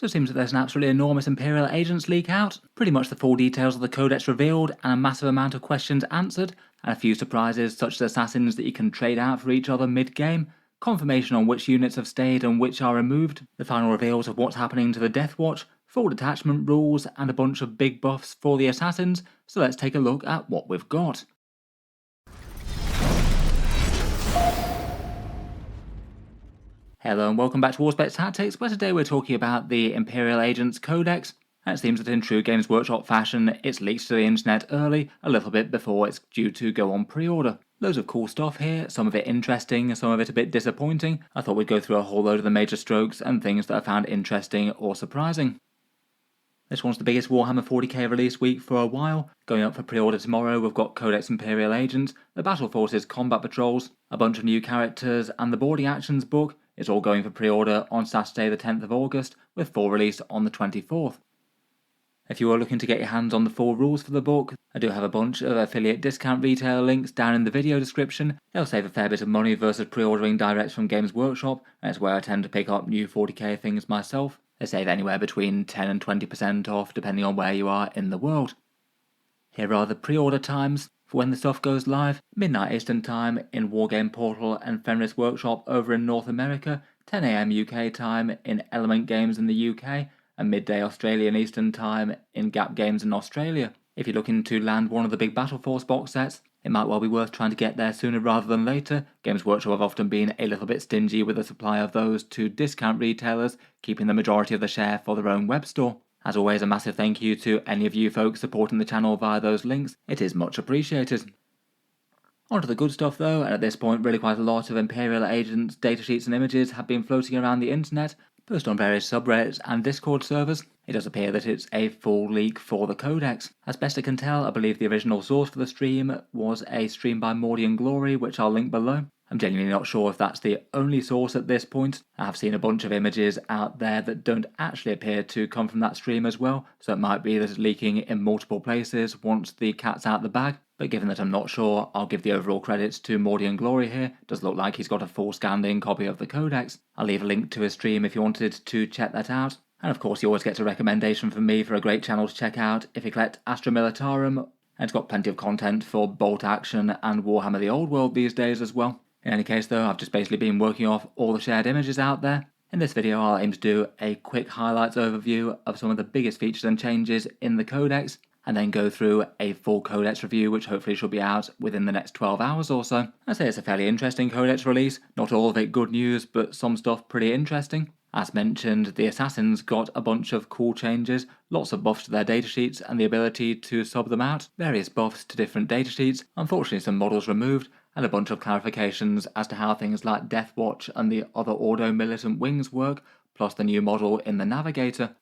So it seems that there's an absolutely enormous Imperial Agents leak out, pretty much the full details of the Codex revealed and a massive amount of questions answered, and a few surprises such as assassins that you can trade out for each other mid-game, confirmation on which units have stayed and which are removed, the final reveals of what's happening to the Deathwatch, full detachment rules, and a bunch of big buffs for the assassins, so let's take a look at what we've got. Hello and welcome back to Warspec Tactics, where today we're talking about the Imperial Agents Codex. And it seems that in true Games Workshop fashion, it's leaked to the internet early, a little bit before it's due to go on pre-order. Loads of cool stuff here, some of it interesting, some of it a bit disappointing. I thought we'd go through a whole load of the major strokes and things that I found interesting or surprising. This one's the biggest Warhammer 40k release week for a while. Going up for pre-order tomorrow, we've got Codex Imperial Agents, the Battle Forces Combat Patrols, a bunch of new characters, and the Boarding Actions book. It's all going for pre-order on Saturday the 10th of August, with full release on the 24th. If you are looking to get your hands on the full rules for the book, I do have a bunch of affiliate discount retailer links down in the video description. They'll save a fair bit of money versus pre-ordering direct from Games Workshop, and it's where I tend to pick up new 40k things myself. They save anywhere between 10 and 20% off depending on where you are in the world. Here are the pre-order times for when the stuff goes live: midnight Eastern Time in Wargame Portal and Fenris Workshop over in North America, 10 AM UK time in Element Games in the UK, and midday Australian Eastern Time in Gap Games in Australia. If you're looking to land one of the big Battle Force box sets, it might well be worth trying to get there sooner rather than later. Games Workshop have often been a little bit stingy with the supply of those to discount retailers, keeping the majority of the share for their own web store. As always, a massive thank you to any of you folks supporting the channel via those links. It is much appreciated. On to the good stuff though, and at this point really quite a lot of Imperial Agents datasheets and images have been floating around the internet, posted on various subreddits and Discord servers. It does appear that it's a full leak for the Codex. As best I can tell, I believe the original source for the stream was a stream by Mordian Glory, which I'll link below. I'm genuinely not sure if that's the only source at this point. I have seen a bunch of images out there that don't actually appear to come from that stream as well, so it might be that it's leaking in multiple places once the cat's out the bag. But given that I'm not sure, I'll give the overall credits to Mordian Glory here. It does look like he's got a full scanned-in copy of the Codex. I'll leave a link to his stream if you wanted to check that out. And of course you always get a recommendation from me for a great channel to check out if you collect Astra Militarum, and it's got plenty of content for Bolt Action and Warhammer the Old World these days as well. In any case though, I've just basically been working off all the shared images out there. In this video I'll aim to do a quick highlights overview of some of the biggest features and changes in the Codex, and then go through a full Codex review which hopefully should be out within the next 12 hours or so. I'd say it's a fairly interesting Codex release, not all of it good news, but some stuff pretty interesting. As mentioned, the assassins got a bunch of cool changes, lots of buffs to their datasheets and the ability to sub them out, various buffs to different datasheets, unfortunately some models removed, and a bunch of clarifications as to how things like Deathwatch and the other Ordo militant wings work, plus the new model in the Navigator.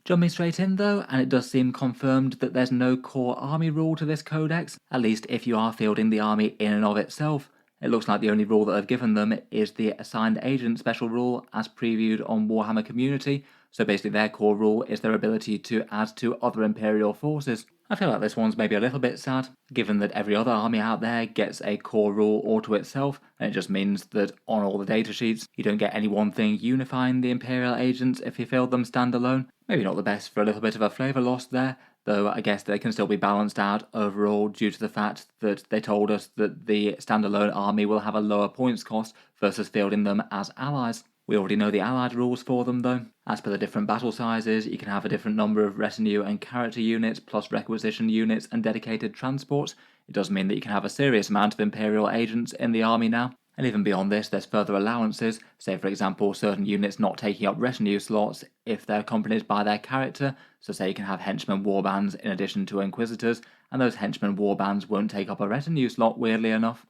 Jumping straight in though, and it does seem confirmed that there's no core army rule to this codex, at least if you are fielding the army in and of itself. It looks like the only rule that I've given them is the assigned agent special rule as previewed on Warhammer Community, so basically their core rule is their ability to add to other Imperial forces. I feel like this one's maybe a little bit sad, given that every other army out there gets a core rule all to itself, and it just means that on all the datasheets you don't get any one thing unifying the Imperial agents if you field them standalone. Maybe not the best for a little bit of a flavour loss there, though I guess they can still be balanced out overall due to the fact that they told us that the standalone army will have a lower points cost versus fielding them as allies. We already know the allied rules for them though. As per the different battle sizes, you can have a different number of retinue and character units plus requisition units and dedicated transports. It does mean that you can have a serious amount of Imperial agents in the army now. And even beyond this, there's further allowances, say for example certain units not taking up retinue slots if they're accompanied by their character, so say you can have henchmen warbands in addition to inquisitors, and those henchmen warbands won't take up a retinue slot weirdly enough.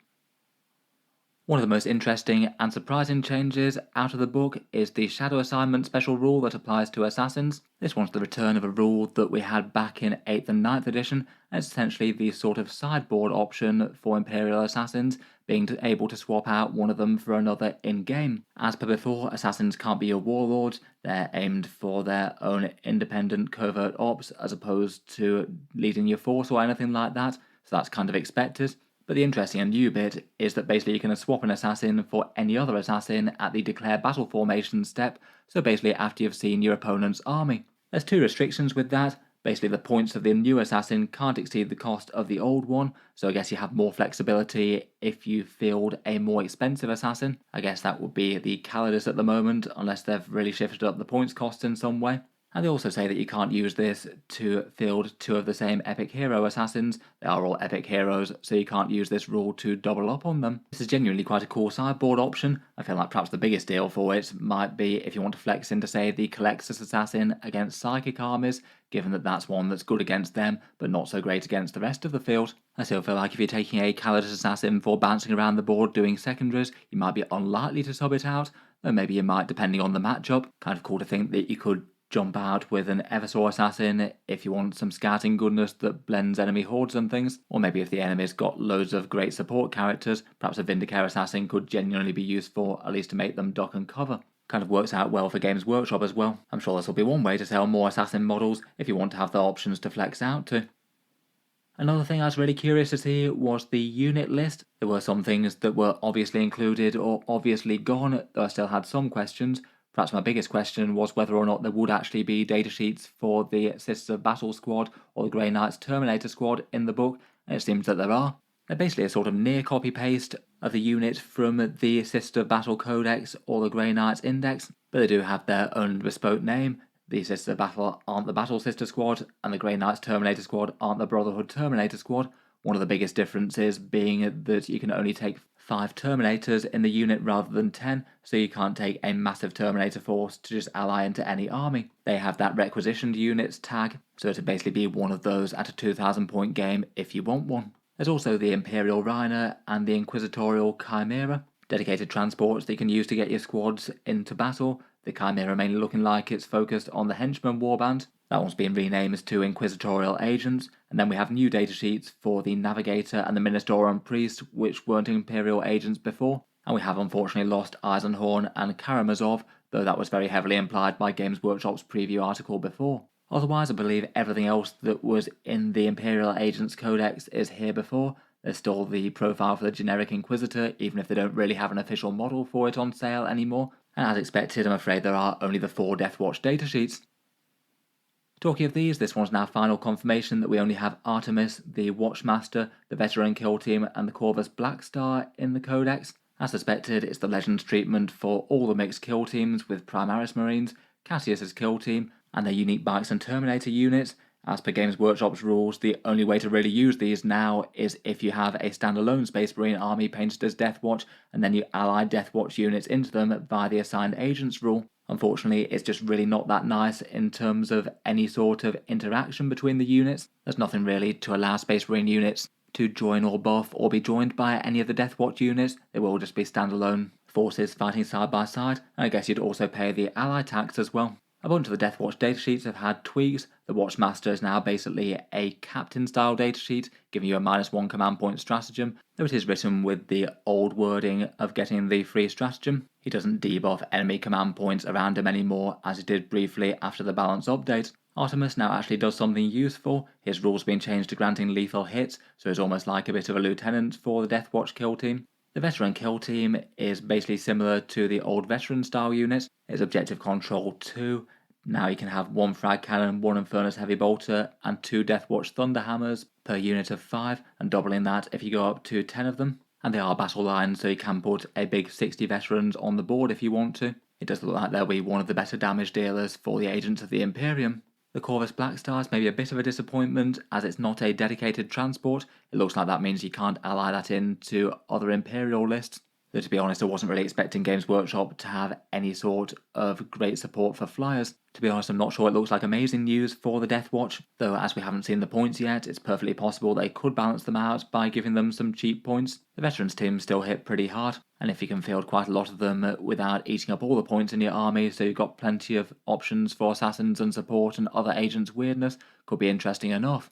One of the most interesting and surprising changes out of the book is the Shadow Assignment special rule that applies to assassins. This one's the return of a rule that we had back in 8th and 9th edition, and it's essentially the sort of sideboard option for Imperial assassins, being able to swap out one of them for another in-game. As per before, assassins can't be your warlords, they're aimed for their own independent covert ops as opposed to leading your force or anything like that, so that's kind of expected. But the interesting and new bit is that basically you can swap an assassin for any other assassin at the declare battle formation step, so basically after you've seen your opponent's army. There's two restrictions with that. Basically the points of the new assassin can't exceed the cost of the old one, so I guess you have more flexibility if you field a more expensive assassin. I guess that would be the Callidus at the moment, unless they've really shifted up the points cost in some way. And they also say that you can't use this to field two of the same epic hero assassins. They are all epic heroes, so you can't use this rule to double up on them. This is genuinely quite a cool sideboard option. I feel like perhaps the biggest deal for it might be if you want to flex into, say, the Culexus assassin against psychic armies, given that that's one that's good against them, but not so great against the rest of the field. I still feel like if you're taking a Callidus assassin for bouncing around the board doing secondaries, you might be unlikely to sub it out, though maybe you might depending on the matchup. Kind of cool to think that you could jump out with an Eversaw assassin if you want some scouting goodness that blends enemy hordes and things, or maybe if the enemy's got loads of great support characters, perhaps a Vindicator assassin could genuinely be useful, at least to make them duck and cover. Kind of works out well for Games Workshop as well. I'm sure this will be one way to sell more assassin models if you want to have the options to flex out to. Another thing I was really curious to see was the unit list. There were some things that were obviously included or obviously gone, though I still had some questions. Perhaps my biggest question was whether or not there would actually be datasheets for the Sisters of Battle squad or the Grey Knights Terminator squad in the book, and it seems that there are. They're basically a sort of near copy-paste of the unit from the Sisters of Battle Codex or the Grey Knights Index, but they do have their own bespoke name. The Sisters of Battle aren't the Battle Sister Squad, and the Grey Knights Terminator Squad aren't the Brotherhood Terminator Squad. One of the biggest differences being that you can only take 5 Terminators in the unit rather than 10, so you can't take a massive Terminator force to just ally into any army. They have that requisitioned units tag, so it'd basically be one of those at a 2,000 point game if you want one. There's also the Imperial Rhino and the Inquisitorial Chimera, dedicated transports that you can use to get your squads into battle. The Chimera mainly looking like it's focused on the Henchmen warband. That one's been renamed to Inquisitorial Agents, and then we have new datasheets for the Navigator and the Ministorum Priest, which weren't Imperial Agents before, and we have unfortunately lost Eisenhorn and Karamazov, though that was very heavily implied by Games Workshop's preview article before. Otherwise, I believe everything else that was in the Imperial Agents Codex is here before. There's still the profile for the generic Inquisitor, even if they don't really have an official model for it on sale anymore, and as expected, I'm afraid there are only the 4 Deathwatch datasheets. Talking of these, this one's now final confirmation that we only have Artemis, the Watchmaster, the Veteran Kill Team, and the Corvus Blackstar in the Codex. As suspected, it's the Legends treatment for all the mixed kill teams with Primaris Marines, Cassius's kill team, and their unique bikes and Terminator units. As per Games Workshop's rules, the only way to really use these now is if you have a standalone Space Marine army painted as Deathwatch, and then you ally Deathwatch units into them via the assigned agents rule. Unfortunately, it's just really not that nice in terms of any sort of interaction between the units. There's nothing really to allow Space Marine units to join or buff or be joined by any of the Deathwatch units. They will just be standalone forces fighting side by side, and I guess you'd also pay the ally tax as well. A bunch of the Deathwatch datasheets have had tweaks. The Watchmaster is now basically a captain-style datasheet, giving you a -1 command point stratagem, though it is written with the old wording of getting the free stratagem. He doesn't debuff enemy command points around him anymore, as he did briefly after the balance update. Artemis now actually does something useful. His rules have been changed to granting lethal hits, so he's almost like a bit of a lieutenant for the Deathwatch kill team. The Veteran Kill Team is basically similar to the old Veteran style units. It's Objective Control 2. Now you can have 1 Frag Cannon, 1 Infernus Heavy Bolter, and 2 Deathwatch Thunderhammers per unit of 5, and doubling that if you go up to 10 of them. And they are battle lines, so you can put a big 60 veterans on the board if you want to. It does look like they'll be one of the better damage dealers for the Agents of the Imperium. The Corvus Blackstar is maybe a bit of a disappointment, as it's not a dedicated transport. It looks like that means you can't ally that into other Imperial lists. Though to be honest, I wasn't really expecting Games Workshop to have any sort of great support for flyers. To be honest, I'm not sure it looks like amazing news for the Deathwatch, though as we haven't seen the points yet, it's perfectly possible they could balance them out by giving them some cheap points. The Veterans team still hit pretty hard, and if you can field quite a lot of them without eating up all the points in your army, so you've got plenty of options for assassins and support and other agents' weirdness, could be interesting enough.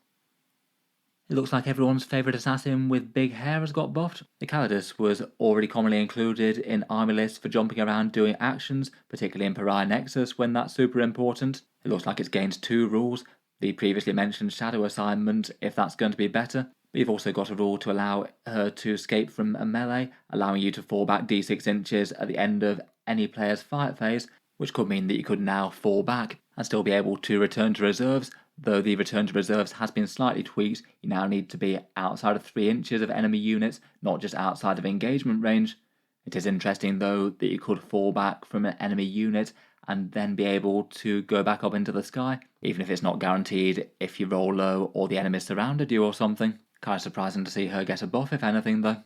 It looks like everyone's favourite assassin with big hair has got buffed. The Callidus was already commonly included in army lists for jumping around doing actions, particularly in Pariah Nexus when that's super important. It looks like it's gained 2 rules, the previously mentioned shadow assignment if that's going to be better, but you've also got a rule to allow her to escape from a melee, allowing you to fall back d6 inches at the end of any player's fight phase, which could mean that you could now fall back and still be able to return to reserves. Though the return to reserves has been slightly tweaked, you now need to be outside of 3 inches of enemy units, not just outside of engagement range. It is interesting though that you could fall back from an enemy unit and then be able to go back up into the sky, even if it's not guaranteed if you roll low or the enemy surrounded you or something. Kind of surprising to see her get a buff if anything though.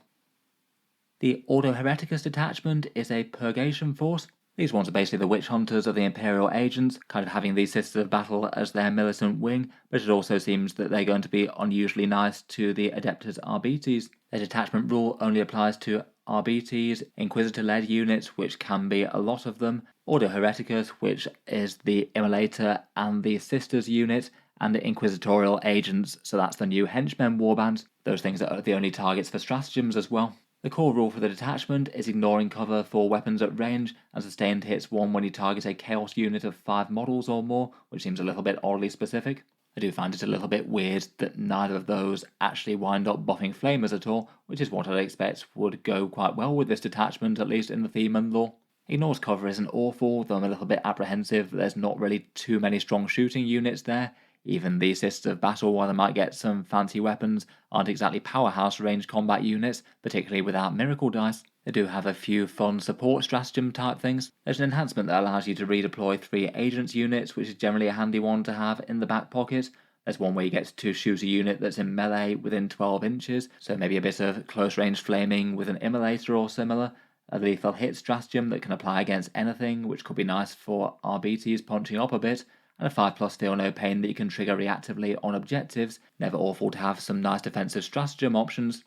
The Ordo Hereticus detachment is a purgation force. These ones are basically the witch hunters of the Imperial Agents, kind of having these Sisters of Battle as their militant wing, but it also seems that they're going to be unusually nice to the Adeptus Arbites. Their detachment rule only applies to Arbites, Inquisitor-led units, which can be a lot of them, Ordo Hereticus, which is the Immolator and the Sisters unit, and the Inquisitorial Agents, so that's the new Henchmen warband. Those things are the only targets for stratagems as well. The core rule for the detachment is ignoring cover for weapons at range, and sustained hits 1 when you target a chaos unit of 5 models or more, which seems a little bit oddly specific. I do find it a little bit weird that neither of those actually wind up buffing flamers at all, which is what I'd expect would go quite well with this detachment, at least in the theme and lore. Ignores cover isn't awful, though I'm a little bit apprehensive that there's not really too many strong shooting units there. Even the Sisters of Battle, while they might get some fancy weapons, aren't exactly powerhouse range combat units, particularly without miracle dice. They do have a few fun support stratagem type things. There's an enhancement that allows you to redeploy 3 Agents units, which is generally a handy one to have in the back pocket. There's one where you get to shoot a unit that's in melee within 12 inches, so maybe a bit of close range flaming with an Immolator or similar. A lethal hit stratagem that can apply against anything, which could be nice for RBTs punching up a bit, and a 5+ feel no pain that you can trigger reactively on objectives. Never awful to have some nice defensive stratagem options.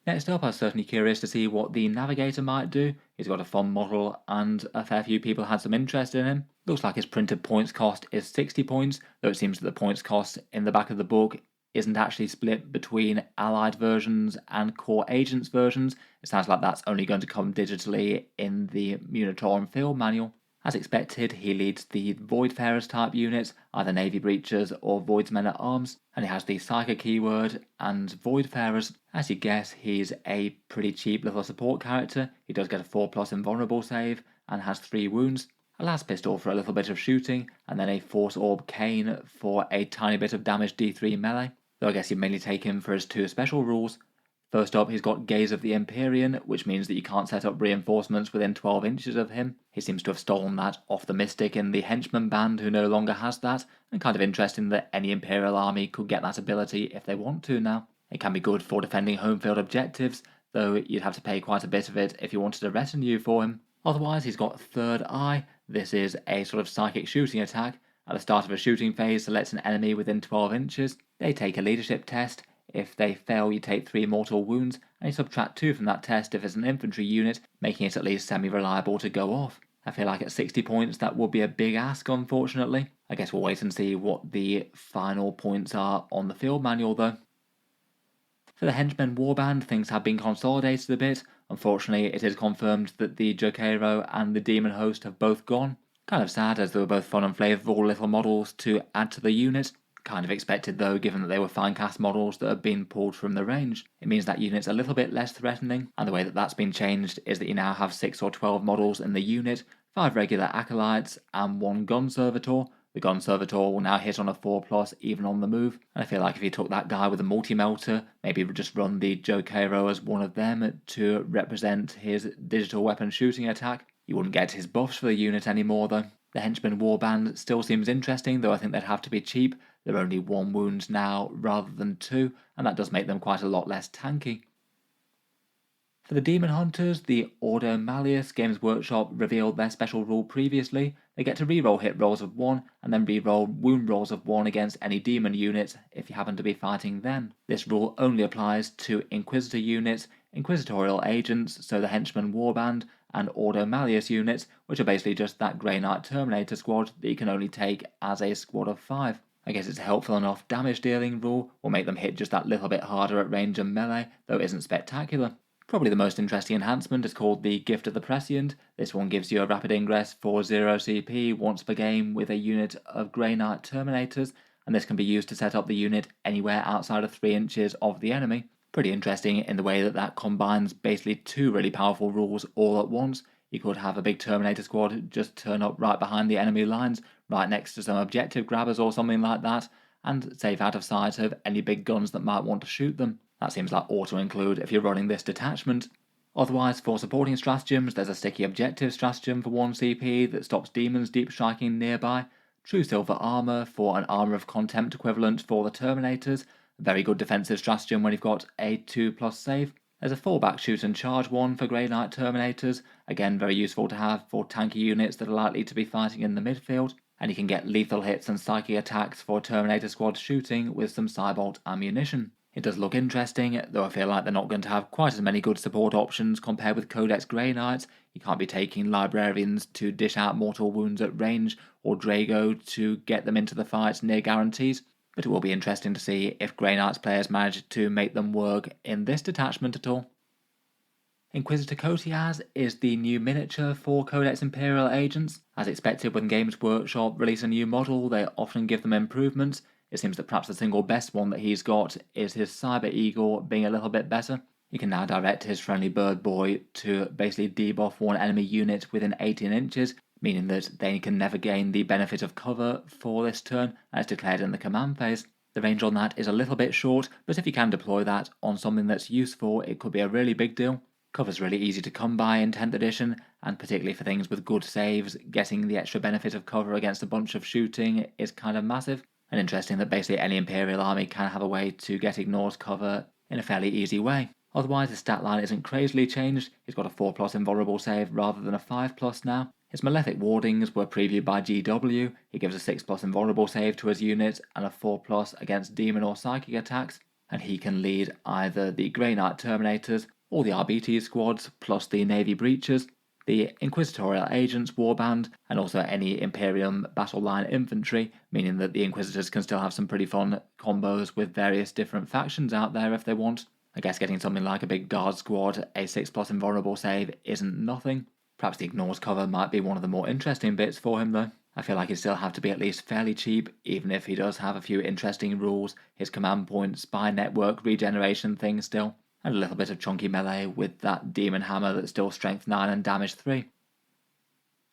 Next up, I was certainly curious to see what the Navigator might do. He's got a fun model and a fair few people had some interest in him. Looks like his printed points cost is 60 points, though it seems that the points cost in the back of the book isn't actually split between allied versions and core agents versions. It sounds like that's only going to come digitally in the Munitorum field manual. As expected, he leads the Voidfarers type units, either Navy Breachers or Void's Men at Arms, and he has the Psyker keyword and Voidfarers. As you guess, he's a pretty cheap little support character. He does get a 4+ invulnerable save and has 3 wounds, a las pistol for a little bit of shooting, and then a Force Orb Cane for a tiny bit of damage D3 melee, though I guess you mainly take him for his 2 special rules. First up, he's got Gaze of the Empyrean, which means that you can't set up reinforcements within 12 inches of him. He seems to have stolen that off the Mystic in the Henchman band, who no longer has that, and kind of interesting that any Imperial army could get that ability if they want to now. It can be good for defending home field objectives, though you'd have to pay quite a bit of it if you wanted a retinue for him. Otherwise, he's got Third Eye. This is a sort of psychic shooting attack. At the start of a shooting phase, selects an enemy within 12 inches. They take a leadership test. If they fail, you take 3 mortal wounds, and you subtract 2 from that test if it's an infantry unit, making it at least semi-reliable to go off. I feel like at 60 points that would be a big ask, unfortunately. I guess we'll wait and see what the final points are on the field manual though. For the Henchmen warband, things have been consolidated a bit. Unfortunately, it is confirmed that the Jokaero and the Demon Host have both gone. Kind of sad, as they were both fun and flavourful little models to add to the unit. Kind of expected though, given that they were fine cast models that have been pulled from the range. It means that unit's a little bit less threatening, and the way that that's been changed is that you now have 6 or 12 models in the unit, 5 regular acolytes and 1 gun servitor. The gun servitor will now hit on a 4+ even on the move, and I feel like if you took that guy with a multi-melter, maybe just run the Jokaero as one of them to represent his digital weapon shooting attack, you wouldn't get his buffs for the unit anymore though. The Henchman warband still seems interesting, though I think they'd have to be cheap. They're only 1 wound now rather than 2, and that does make them quite a lot less tanky. For the Demon Hunters, the Ordo Malleus Games Workshop revealed their special rule previously. They get to reroll hit rolls of 1 and then reroll wound rolls of 1 against any demon units if you happen to be fighting them. This rule only applies to Inquisitor units, Inquisitorial Agents, so the Henchman Warband, and Ordo Malleus units, which are basically just that Grey Knight Terminator squad that you can only take as a squad of 5. I guess it's a helpful enough damage dealing rule, will make them hit just that little bit harder at range and melee, though it isn't spectacular. Probably the most interesting enhancement is called the Gift of the Prescient. This one gives you a rapid ingress for 0 CP once per game with a unit of Grey Knight Terminators, and this can be used to set up the unit anywhere outside of 3 inches of the enemy. Pretty interesting in the way that combines basically 2 really powerful rules all at once. You could have a big Terminator squad just turn up right behind the enemy lines, right next to some objective grabbers or something like that, and safe out of sight of any big guns that might want to shoot them. That seems like auto-include if you're running this detachment. Otherwise, for supporting stratagems, there's a sticky objective stratagem for 1 CP that stops demons deep striking nearby, true silver armor for an armor of contempt equivalent for the Terminators, a very good defensive stratagem when you've got a 2+ save. There's a fallback shoot and charge one for Grey Knight Terminators, again very useful to have for tanky units that are likely to be fighting in the midfield, and you can get lethal hits and psychic attacks for Terminator squad shooting with some Cybolt ammunition. It does look interesting, though I feel like they're not going to have quite as many good support options compared with Codex Grey Knights. You can't be taking Librarians to dish out mortal wounds at range, or Drago to get them into the fight near guarantees, but it will be interesting to see if Grey Knights players manage to make them work in this detachment at all. Inquisitor Coteaz is the new miniature for Codex Imperial Agents. As expected, when Games Workshop release a new model, they often give them improvements. It seems that perhaps the single best one that he's got is his Cyber Eagle being a little bit better. You can now direct his friendly bird boy to basically debuff one enemy unit within 18 inches, meaning that they can never gain the benefit of cover for this turn as declared in the command phase. The range on that is a little bit short, but if you can deploy that on something that's useful, it could be a really big deal. Cover's really easy to come by in 10th edition, and particularly for things with good saves, getting the extra benefit of cover against a bunch of shooting is kind of massive. And interesting that basically any Imperial army can have a way to get ignored cover in a fairly easy way. Otherwise, his stat line isn't crazily changed. He's got a 4+ invulnerable save rather than a 5+ now. His Malefic Wardings were previewed by GW. He gives a 6+ invulnerable save to his unit and a 4+ against demon or psychic attacks. And he can lead either the Grey Knight Terminators or the RBT squads plus the Navy Breachers, the Inquisitorial Agents warband, and also any Imperium battle line infantry, meaning that the Inquisitors can still have some pretty fun combos with various different factions out there if they want. I guess getting something like a big Guard squad, a 6+ invulnerable save isn't nothing. Perhaps the Ignores cover might be one of the more interesting bits for him though. I feel like he'd still have to be at least fairly cheap, even if he does have a few interesting rules, his command point, spy network, regeneration thing still, and a little bit of chunky melee with that demon hammer that's still strength 9 and damage 3.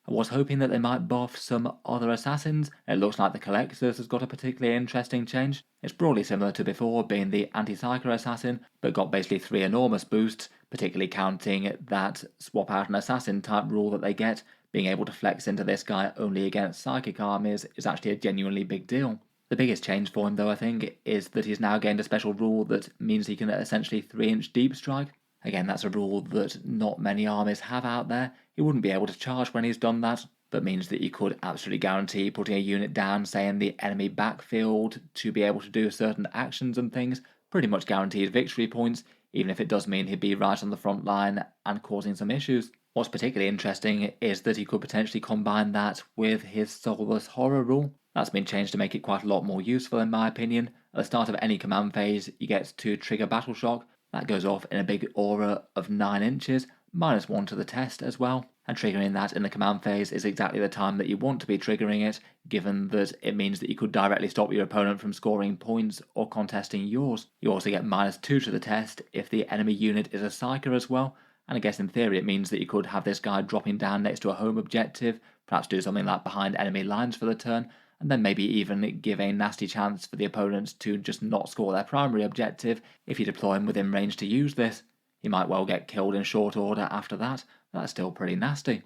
I was hoping that they might buff some other assassins. It looks like the Culexus has got a particularly interesting change. It's broadly similar to before, being the anti-psyker assassin, but got basically 3 enormous boosts, particularly counting that swap out an assassin type rule that they get. Being able to flex into this guy only against psychic armies is actually a genuinely big deal. The biggest change for him though, I think, is that he's now gained a special rule that means he can essentially 3-inch deep strike. Again, that's a rule that not many armies have out there. He wouldn't be able to charge when he's done that, but means that you could absolutely guarantee putting a unit down, say in the enemy backfield, to be able to do certain actions and things, pretty much guaranteed victory points, even if it does mean he'd be right on the front line and causing some issues. What's particularly interesting is that he could potentially combine that with his Soulless Horror rule. That's been changed to make it quite a lot more useful in my opinion. At the start of any command phase, you get to trigger Battle Shock. That goes off in a big aura of 9 inches, -1 to the test as well, and triggering that in the command phase is exactly the time that you want to be triggering it, given that it means that you could directly stop your opponent from scoring points or contesting yours. You also get -2 to the test if the enemy unit is a Psyker as well, and I guess in theory it means that you could have this guy dropping down next to a home objective, perhaps do something like behind enemy lines for the turn, and then maybe even give a nasty chance for the opponents to just not score their primary objective if you deploy him within range to use this. He might well get killed in short order after that, but that's still pretty nasty.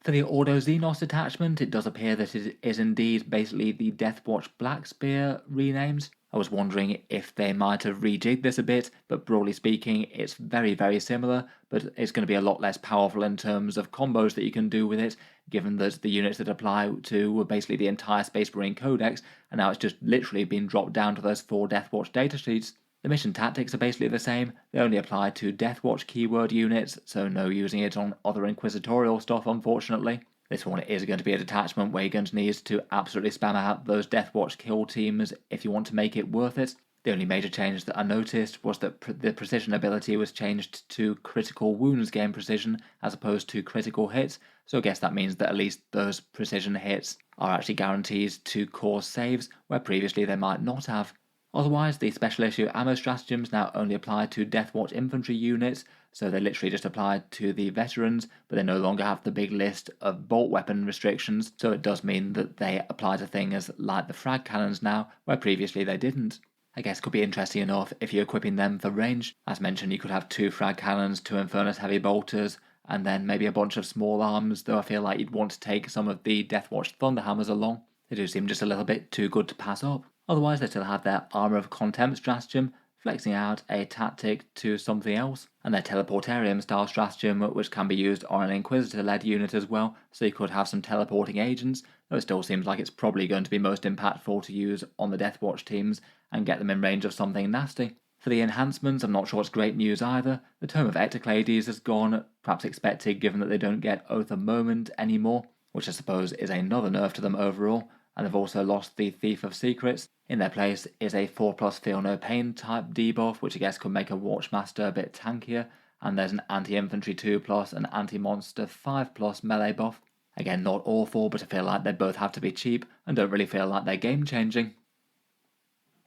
For the Ordo Xenos detachment, it does appear that it is indeed basically the Deathwatch Black Spear renames. I was wondering if they might have rejigged this a bit, but broadly speaking, it's very, very similar, but it's going to be a lot less powerful in terms of combos that you can do with it, given that the units that apply to were basically the entire Space Marine Codex, and now it's just literally been dropped down to those 4 Deathwatch datasheets. The mission tactics are basically the same, they only apply to Deathwatch keyword units, so no using it on other inquisitorial stuff unfortunately. This one is going to be a detachment where you're going to need to absolutely spam out those Deathwatch kill teams if you want to make it worth it. The only major change that I noticed was that the precision ability was changed to critical wounds gain precision as opposed to critical hits. so I guess that means that at least those precision hits are actually guaranteed to cause saves where previously they might not have. Otherwise, the special issue ammo stratagems now only apply to Deathwatch infantry units, so they literally just apply to the veterans, but they no longer have the big list of bolt weapon restrictions, so it does mean that they apply to things like the frag cannons now, where previously they didn't. I guess could be interesting enough if you're equipping them for range. As mentioned, you could have 2 frag cannons, 2 Infernus heavy bolters, and then maybe a bunch of small arms, though I feel like you'd want to take some of the Deathwatch Thunderhammers along. They do seem just a little bit too good to pass up. Otherwise, they still have their Armour of Contempt stratagem, flexing out a tactic to something else, and their Teleportarium style stratagem, which can be used on an Inquisitor-led unit as well, so you could have some teleporting agents, though it still seems like it's probably going to be most impactful to use on the Deathwatch teams and get them in range of something nasty. For the enhancements, I'm not sure it's great news either. The Tome of Ectoclades has gone, perhaps expected given that they don't get Oath of Moment anymore, which I suppose is another nerf to them overall, and they've also lost the Thief of Secrets. In their place is a 4+ Feel No Pain type debuff, which I guess could make a Watchmaster a bit tankier, and there's an Anti-Infantry 2+, and Anti-Monster 5+ melee buff. Again, not awful, but I feel like they both have to be cheap, and don't really feel like they're game-changing.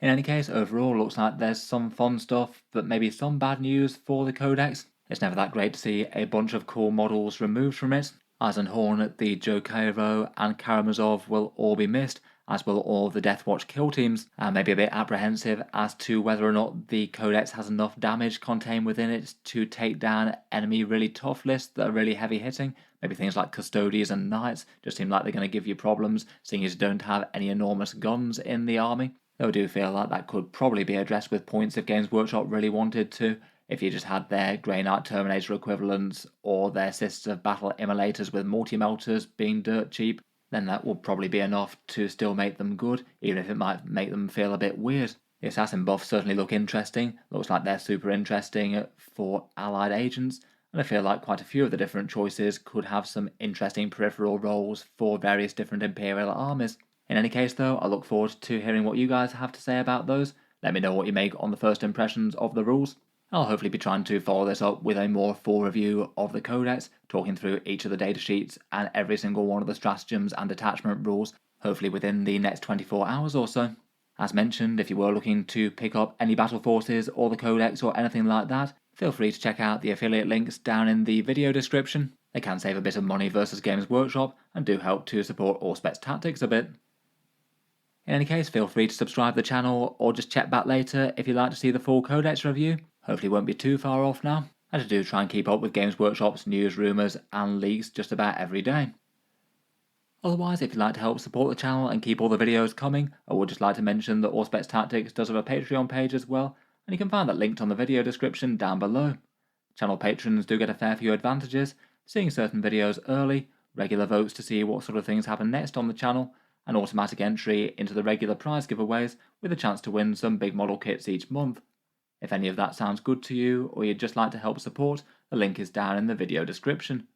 In any case, overall looks like there's some fun stuff, but maybe some bad news for the Codex. It's never that great to see a bunch of cool models removed from it. Eisenhorn, the Jokaero, and Karamazov will all be missed, as will all of the Deathwatch kill teams, and maybe a bit apprehensive as to whether or not the Codex has enough damage contained within it to take down enemy really tough lists that are really heavy hitting. Maybe things like Custodians and Knights just seem like they're going to give you problems, seeing as you don't have any enormous guns in the army. Though I do feel like that could probably be addressed with points if Games Workshop really wanted to. If you just had their Grey Knight Terminator equivalents or their Sisters of Battle Immolators with multi-melters being dirt cheap, then that would probably be enough to still make them good, even if it might make them feel a bit weird. The Assassin buffs certainly look interesting. Looks like they're super interesting for allied agents, and I feel like quite a few of the different choices could have some interesting peripheral roles for various different Imperial armies. In any case though, I look forward to hearing what you guys have to say about those. Let me know what you make on the first impressions of the rules. I'll hopefully be trying to follow this up with a more full review of the Codex, talking through each of the datasheets and every single one of the stratagems and attachment rules, hopefully within the next 24 hours or so. As mentioned, if you were looking to pick up any battle forces or the Codex or anything like that, feel free to check out the affiliate links down in the video description. They can save a bit of money versus Games Workshop and do help to support Auspex Tactics a bit. In any case, feel free to subscribe to the channel or just check back later if you'd like to see the full Codex review. Hopefully won't be too far off now, as I do try and keep up with Games Workshop's news, rumours and leaks just about every day. Otherwise, if you'd like to help support the channel and keep all the videos coming, I would just like to mention that Auspex Tactics does have a Patreon page as well, and you can find that linked on the video description down below. Channel patrons do get a fair few advantages, seeing certain videos early, regular votes to see what sort of things happen next on the channel, and automatic entry into the regular prize giveaways with a chance to win some big model kits each month. If any of that sounds good to you, or you'd just like to help support, the link is down in the video description.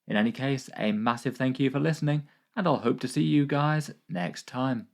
In any case, a massive thank you for listening, and I'll hope to see you guys next time.